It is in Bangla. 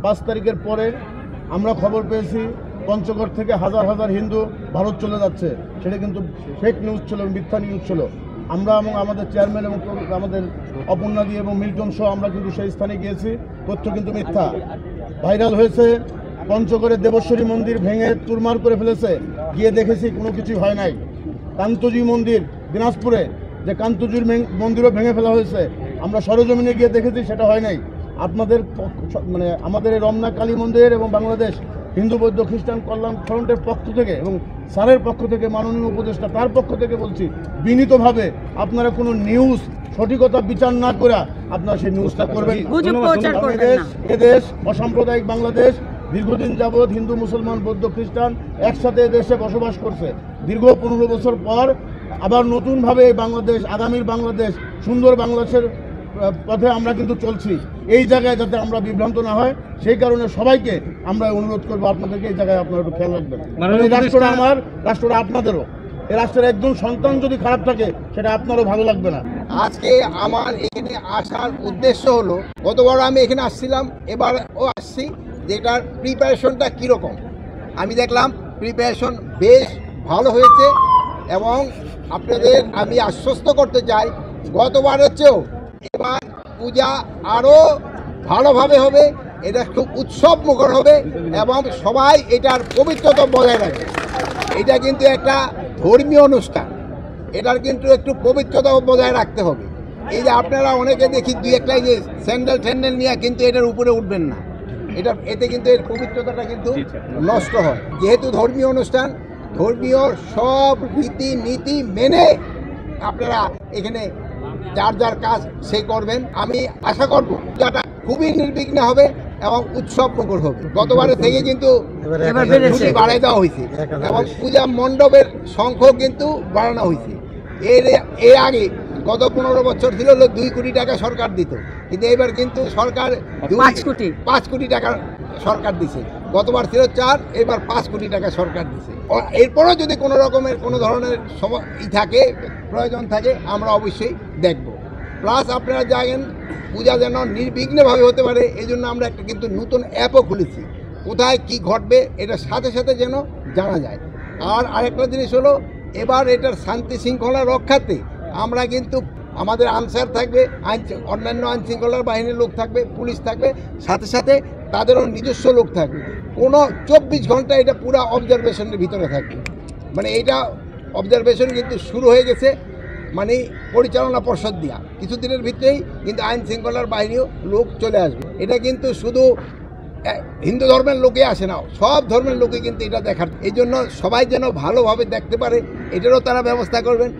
5 তারিখের পরে আমরা খবর পেয়েছি পঞ্চগড় থেকে হাজার হাজার হিন্দু ভারত চলে যাচ্ছে। সেটা কিন্তু ফেক নিউজ ছিল, মিথ্যা নিউজ ছিল। আমরা এবং আমাদের চেয়ারম্যান এবং আমাদের অপর্ণাদি এবং মিল্টন সহ আমরা কিন্তু সেই স্থানে গিয়েছি। তথ্য কিন্তু মিথ্যা, ভাইরাল হয়েছে। পঞ্চগড়ের দেবশ্বরী মন্দির ভেঙে চুরমার করে ফেলেছে, গিয়ে দেখেছি কোনো কিছু হয় নাই। কান্তজি মন্দির দিনাজপুরে, যে কান্তজির মন্দিরও ভেঙে ফেলা হয়েছে, আমরা সরজমিনে গিয়ে দেখেছি, সেটা হয় নাই। আপনাদের মানে আমাদের রমনা কালী মন্দির এবং বাংলাদেশ হিন্দু বৌদ্ধ খ্রিস্টান কল্যাণ ফ্রন্টের পক্ষ থেকে এবং স্যারের পক্ষ থেকে, মাননীয় উপদেষ্টা তার পক্ষ থেকে বলছি বিনীতভাবে, আপনারা কোনো নিউজ সঠিকতা বিচার না করে আপনারা সেই নিউজটা করবেন। এদেশ অসাম্প্রদায়িক বাংলাদেশ, দীর্ঘদিন যাবৎ হিন্দু মুসলমান বৌদ্ধ খ্রিস্টান একসাথে দেশে বসবাস করছে। দীর্ঘ 15 বছর পর আবার নতুনভাবে এই বাংলাদেশ, আগামীর বাংলাদেশ, সুন্দর বাংলাদেশের পথে আমরা কিন্তু চলছি। এই জায়গায় যাতে আমরা বিভ্রান্ত না হয়, সেই কারণে সবাইকে আমরা অনুরোধ করবো, আপনাদেরকে এই জায়গায় আপনারা একটু খেয়াল রাখবেন। এই রাষ্ট্রটা আমার, রাষ্ট্রটা আপনাদেরও। এই রাষ্ট্রের একজন সন্তান যদি খারাপ থাকে, সেটা আপনারও ভালো লাগবে না। আজকে আমার এখানে আসার উদ্দেশ্য হলো, গতবার আমি এখানে আসছিলাম, এবারও আসছি, যেটার প্রিপারেশনটা কীরকম। আমি দেখলাম প্রিপারেশন বেশ ভালো হয়েছে এবং আপনাদের আমি আশ্বস্ত করতে চাই, গতবারের চেয়েও এবার পূজা আরও ভালোভাবে হবে। এটা খুব উৎসব মুখর হবে এবং সবাই এটার পবিত্রতা বজায় রাখবে। এটা কিন্তু একটা ধর্মীয় অনুষ্ঠান, এটার কিন্তু একটু পবিত্রতা বজায় রাখতে হবে। এই যে আপনারা অনেকে দেখি 2-1 লাইনে স্যান্ডেল নিয়ে কিন্তু এটার উপরে উঠবেন না, এতে কিন্তু এর পবিত্রতাটা কিন্তু নষ্ট হয়। যেহেতু ধর্মীয় অনুষ্ঠান, ধর্মীয় সব রীতি নীতি মেনে আপনারা এখানে যার যার কাজ সে করবেন। আমি আশা করব পূজাটা খুবই নির্বিঘ্নে হবে এবং উৎসব মুখর হবে। গতবারের থেকে কিন্তু বাড়াই দেওয়া হয়েছে এবং পূজা মণ্ডপের সংখ্যা কিন্তু বাড়ানো হয়েছে। এর আগে গত 15 বছর ছিল 2 কোটি টাকা সরকার দিত, কিন্তু এবার কিন্তু সরকার 5 কোটি টাকা সরকার দিছে। গতবার ছিল 4, এবার 5 কোটি টাকা সরকার দিছে। এরপরও যদি কোনো রকমের কোনো ধরনের থাকে, প্রয়োজন থাকে, আমরা অবশ্যই দেখব। প্লাস আপনারা জানেন পূজা যেন নির্বিঘ্নভাবে হতে পারে, এই জন্য আমরা একটা কিন্তু নতুন অ্যাপও খুলেছি, কোথায় কি ঘটবে এটা সাথে সাথে যেন জানা যায়। আর আরেকটা জিনিস হলো, এবার এটার শান্তি শৃঙ্খলা রক্ষাতে আমরা কিন্তু আমাদের আনসার থাকবে, অন্যান্য আইনশৃঙ্খলার বাহিনীর লোক থাকবে, পুলিশ থাকবে, সাথে সাথে তাদেরও নিজস্ব লোক থাকবে। কোনো 24 ঘন্টা এটা পুরো অবজারভেশনের ভিতরে থাকবে। মানে এইটা অবজারভেশন কিন্তু শুরু হয়ে গেছে, মানে পরিচালনা পর্ষদ দিয়া কিছুদিনের ভিতরেই কিন্তু আইন শৃঙ্খলার বাহিনীও লোক চলে আসবে। এটা কিন্তু শুধু হিন্দু ধর্মের লোকে আসে না, সব ধর্মের লোকে কিন্তু এটা দেখার। এই জন্য সবাই যেন ভালোভাবে দেখতে পারে, এটারও তারা ব্যবস্থা করবেন।